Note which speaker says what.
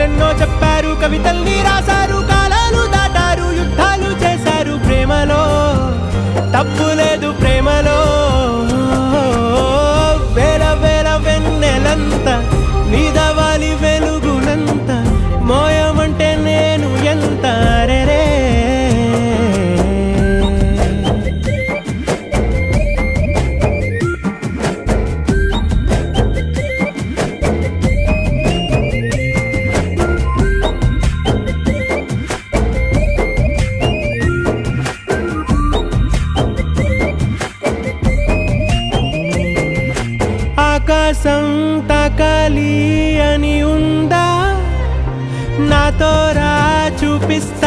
Speaker 1: కథలెన్నో చెప్పారు, కవితల్ని రాశారు, కాలాలు దాటారు, యుద్ధాలు చేశారు. ప్రేమలో తప్పు లేదు, ప్రేమలో వేల వేల వెన్నెలంత నీదవాలి వెలుగునంత మోయమంటే నేను ఎంత రే. ఆకాశం తాకాలి అని ఉందా, నాతో రా చూపిస్తా.